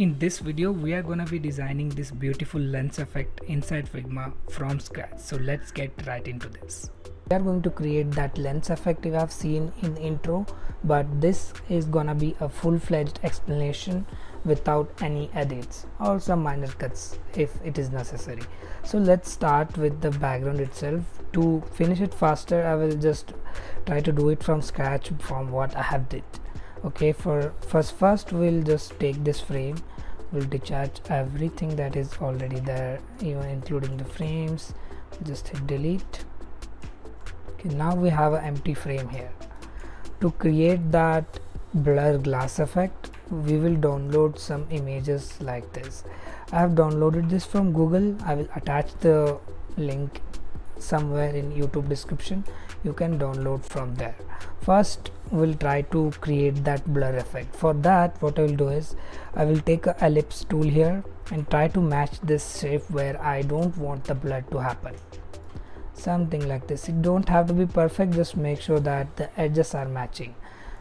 In this video, we are gonna be designing this beautiful lens effect inside Figma from scratch. So let's get right into this. We are going to create that lens effect you have seen in the intro, but this is gonna be a full-fledged explanation without any edits or some minor cuts if it is necessary. So let's start with the background itself. To finish it faster, I will just try to do it from scratch from what I have did. Okay, first we'll just take this frame, we'll detach everything that is already there, even including the frames. Just hit delete. Okay, now we have an empty frame here. To create that blur glass effect, we will download some images like this. I have downloaded this from Google. I will attach the link somewhere in YouTube description. You can download from there. First we'll try to create that blur effect. For that, what I will do is I will take a ellipse tool here and try to match this shape where I don't want the blur to happen. Something like this. It don't have to be perfect, just make sure that the edges are matching.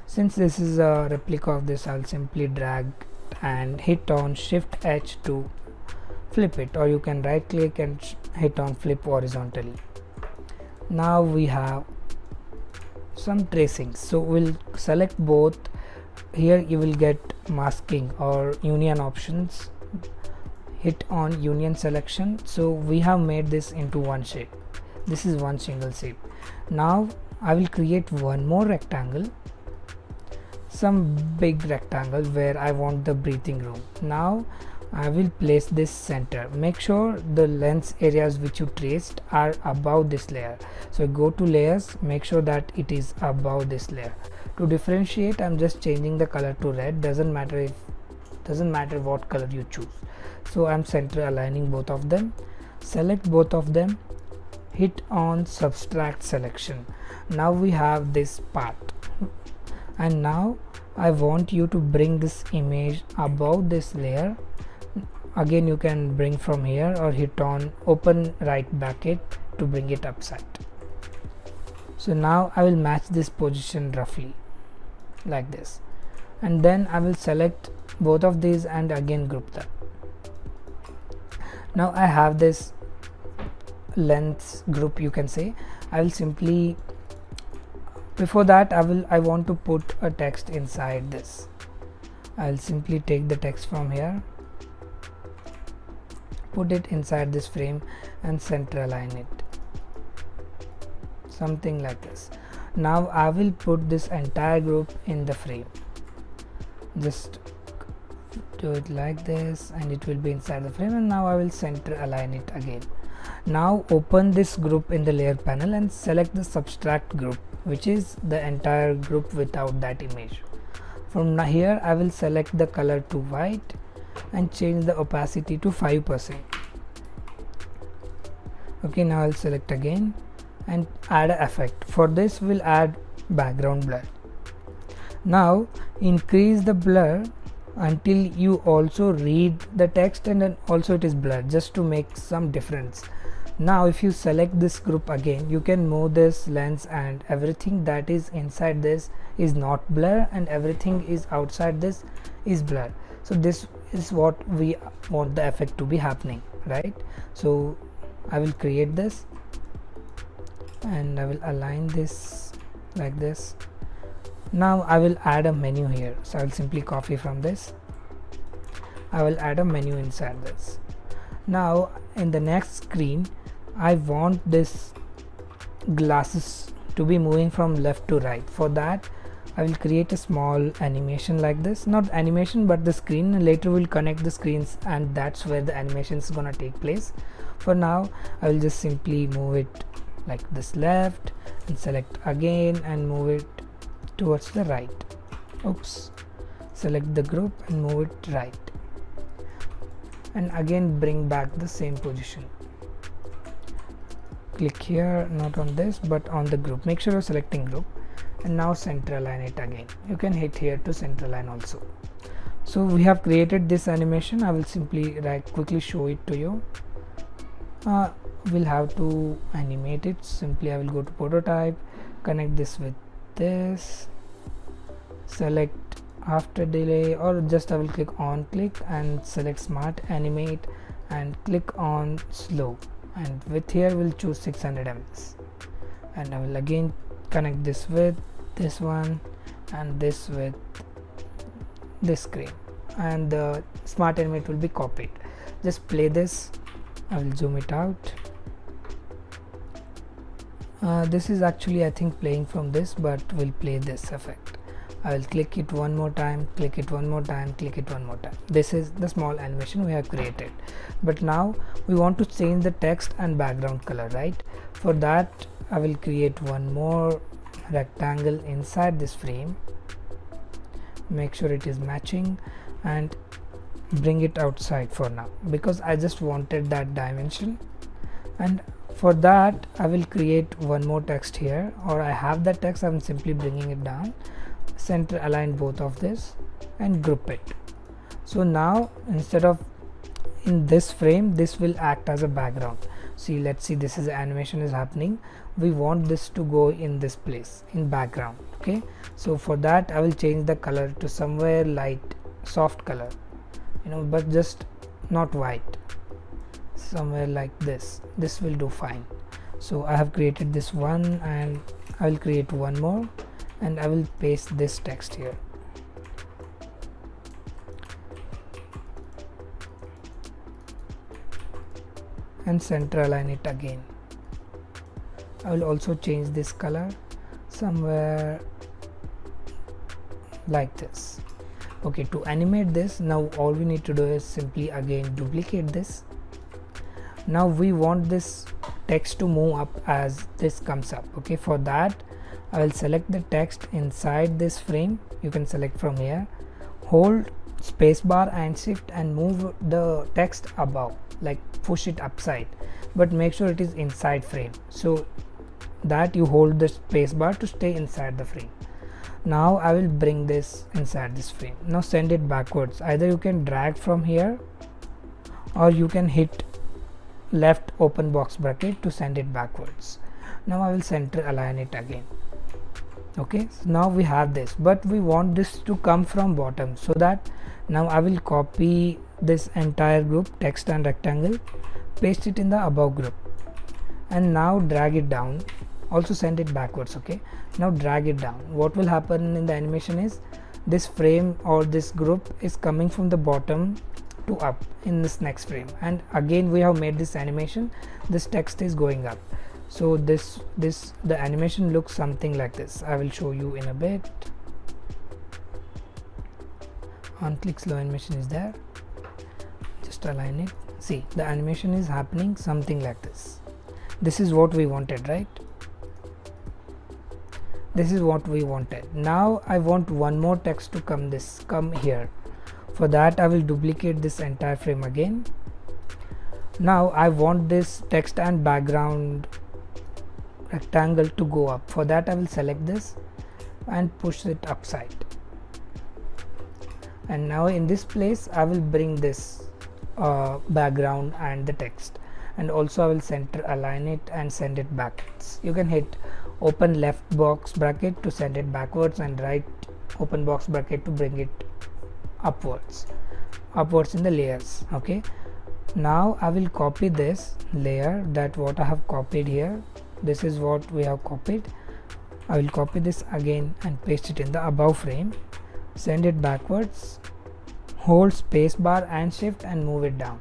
Since this is a replica of this, I'll simply drag and hit on Shift H to flip it, or you can right click and hit on flip horizontally. Now we have some tracing, so we'll select both. Here you will get masking or union options. Hit on union selection. So we have made this into one shape. This is one single shape. Now I will create one more rectangle, some big rectangle where I want the breathing room. Now I will place this center. Make sure the lens areas which you traced are above this layer. So go to layers, make sure that it is above this layer. To differentiate, I'm just changing the color to red. Doesn't matter what color you choose. So I'm center aligning both of them. Select both of them. Hit on subtract selection. Now we have this part, and now I want you to bring this image above this layer. Again, you can bring from here or hit on open right bracket to bring it upside. So now I will match this position roughly like this, and then I will select both of these and again group them. Now I have this lens group, you can say. I will simply, before that, I want to put a text inside this. I'll simply take the text from here, put it inside this frame and center align it, something like this. Now I will put this entire group in the frame. Just do it like this and it will be inside the frame, and now I will center align it again. Now open this group in the layer panel and select the subtract group, which is the entire group without that image. From here I will select the color to white and change the opacity to 5%. Okay, now I'll select again and add an effect. For this we'll add background blur. Now increase the blur until you also read the text and then also it is blurred, just to make some difference. Now if you select this group again, you can move this lens and everything that is inside this is not blur and everything is outside this is blur. So this is what we want the effect to be happening, right? So I will create this and I will align this like this. Now I will add a menu here, so I will simply copy from this. I will add a menu inside this. Now in the next screen, I want this glasses to be moving from left to right. For that I will create a small animation like this, not animation but the screen. Later we'll connect the screens and that's where the animation is gonna take place. For now I will just simply move it like this left and select again and move it towards the right. Oops, select the group and move it right, and again bring back the same position. Click here, not on this but on the group. Make sure you're selecting group, and now center align it again. You can hit here to center align also. So we have created this animation. I will simply quickly show it to you. We'll have to animate it. Simply I will go to prototype, connect this with this, select after delay, or just I will click on click and select smart animate and click on slow, and with here we'll choose 600 ms, and I will again connect this with this one and this with this screen, and the smart animate will be copied. Just play this. I will zoom it out. This is actually I think playing from this, but we'll play this effect. I will click it one more time, click it one more time, click it one more time. This is the small animation we have created, but now we want to change the text and background color, right? For that I will create one more rectangle inside this frame, make sure it is matching, and bring it outside for now because I just wanted that dimension. And for that I will create one more text here, or I have that text, I'm simply bringing it down, center align both of this and group it. So now instead of in this frame, this will act as a background. See, let's see, this is animation is happening, we want this to go in this place in background. Okay, so for that I will change the color to somewhere light soft color, but just not white, somewhere like this will do fine. So I have created this one, and I will create one more, and I will paste this text here. And center align it again. I will also change this color somewhere like this. Okay, to animate this, now all we need to do is simply again duplicate this. Now we want this text to move up as this comes up. Okay, for that I will select the text inside this frame. You can select from here, hold spacebar and shift and move the text above, like push it upside, but make sure it is inside frame, so that you hold the spacebar to stay inside the frame. Now I will bring this inside this frame. Now send it backwards. Either you can drag from here, or you can hit left open box bracket to send it backwards. Now I will center align it again. Okay, so now we have this, but we want this to come from bottom, so that now I will copy this entire group, text and rectangle, paste it in the above group, and now drag it down. Also send it backwards. Okay, now drag it down. What will happen in the animation is this frame or this group is coming from the bottom to up in this next frame, and again we have made this animation, this text is going up. So the animation looks something like this. I will show you in a bit. On click slow animation is there, just align it. See, the animation is happening something like this. This is what we wanted, right? This is what we wanted. Now I want one more text to come here. For that I will duplicate this entire frame again. Now I want this text and background rectangle to go up. For that I will select this and push it upside, and now in this place I will bring this background and the text, and also I will center align it and send it backwards. You can hit open left box bracket to send it backwards, and right open box bracket to bring it upwards in the layers. Okay, now I will copy this layer, that what I have copied here, this is what we have copied. I will copy this again and paste it in the above frame, send it backwards, hold spacebar and shift and move it down.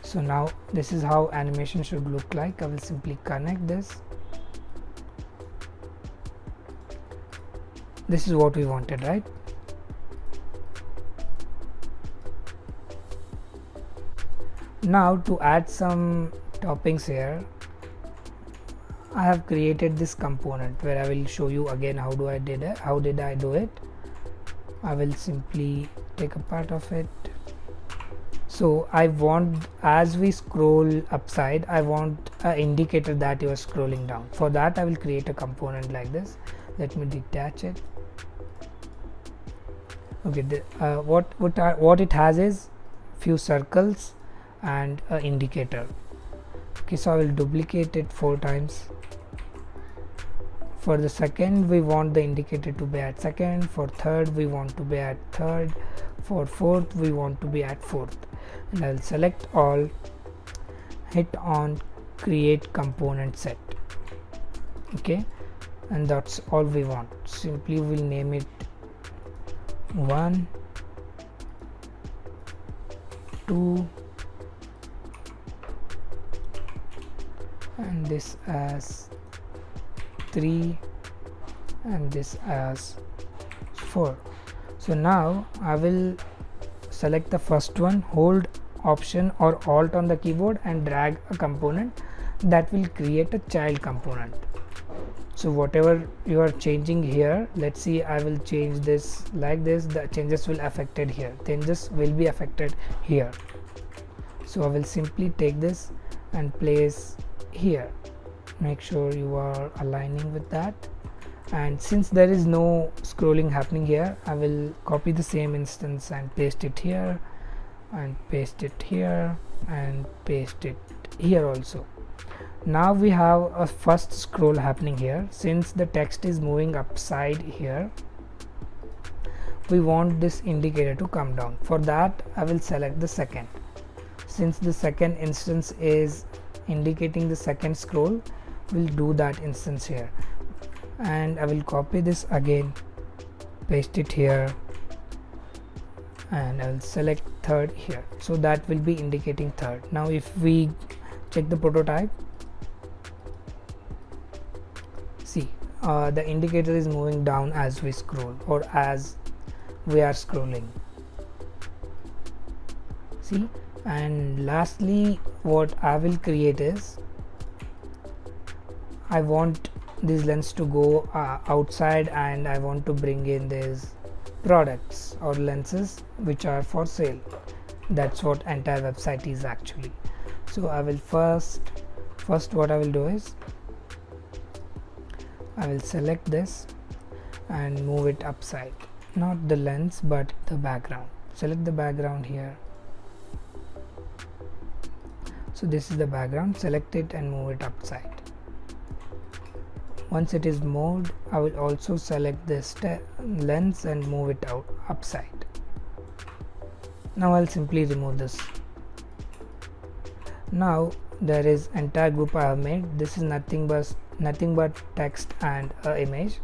So now this is how animation should look like. I will simply connect this. This is what we wanted, right? Now to add some toppings here, I have created this component where I will show you again how did I do it. I will simply take a part of it. So I want, as we scroll upside, I want an indicator that you are scrolling down. For that I will create a component like this. Let me detach it. Okay, what it has is few circles and an indicator. Okay, so I will duplicate it 4 times. For the second, we want the indicator to be at second. For third, we want to be at third. For fourth, we want to be at fourth. And I'll select all, hit on create component set. Okay, and that's all we want. Simply we'll name it 1, 2, and this as 3, and this as 4. So now I will select the first one, hold Option or Alt on the keyboard and drag a component that will create a child component. So whatever you are changing here, let's see, I will change this like this, the changes will affected here, changes will be affected here. So I will simply take this and place here. Make sure you are aligning with that. And since there is no scrolling happening here, I will copy the same instance and paste it here, and paste it here, and paste it here also. Now we have a first scroll happening here. Since the text is moving upside here, we want this indicator to come down. For that, I will select the second. Since the second instance is indicating the second scroll, we'll do that instance here, and I will copy this again, paste it here, and I will select third here, so that will be indicating third. Now if we check the prototype, see the indicator is moving down as we scroll, or as we are scrolling. See, and lastly what I will create is, I want this lens to go outside, and I want to bring in these products or lenses which are for sale. That's what entire website is actually. So I will first what I will do is, I will select this and move it upside, not the lens but the background. Select the background here. So this is the background, select it and move it upside. Once it is moved, I will also select this lens and move it out upside. Now I'll simply remove this. Now there is entire group I have made. This is nothing but text and image.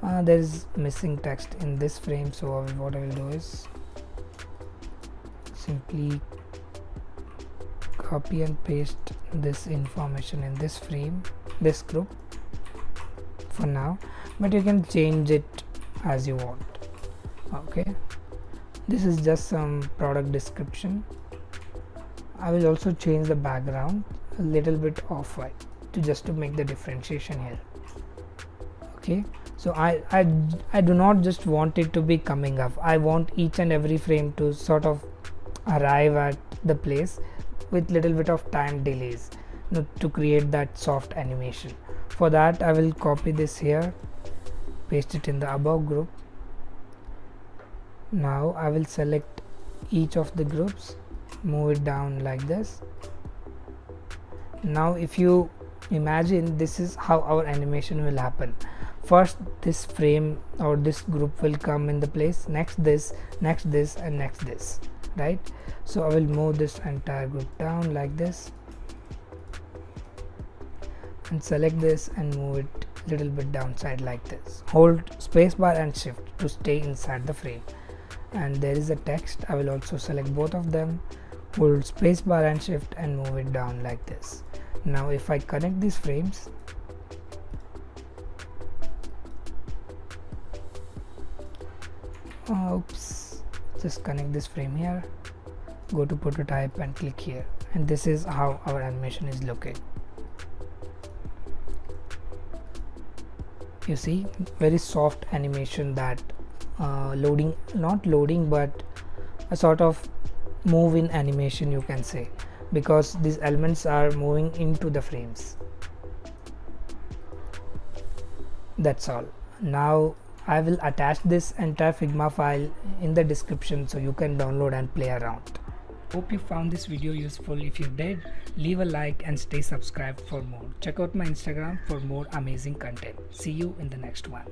There is missing text in this frame, so what I will do is simply copy and paste this information in this frame, this group for now, but you can change it as you want. Okay, this is just some product description. I will also change the background a little bit off-white to make the differentiation here. Okay, so I do not just want it to be coming up. I want each and every frame to sort of arrive at the place with little bit of time delays, to create that soft animation. For that, I will copy this here, paste it in the above group. Now I will select each of the groups, move it down like this. Now if you imagine, this is how our animation will happen. First this frame or this group will come in the place, next this, next this, and next this, right? So I will move this entire group down like this, and select this and move it little bit downside like this. Hold spacebar and shift to stay inside the frame. And there is a text, I will also select both of them, hold spacebar and shift and move it down like this. Now if I connect these frames, oops, just connect this frame here, go to prototype and click here, and this is how our animation is looking. You see, very soft animation, that not loading but a sort of move in animation, you can say, because these elements are moving into the frames. That's all. Now I will attach this entire Figma file in the description so you can download and play around. Hope you found this video useful. If you did, leave a like and stay subscribed for more. Check out my Instagram for more amazing content. See you in the next one.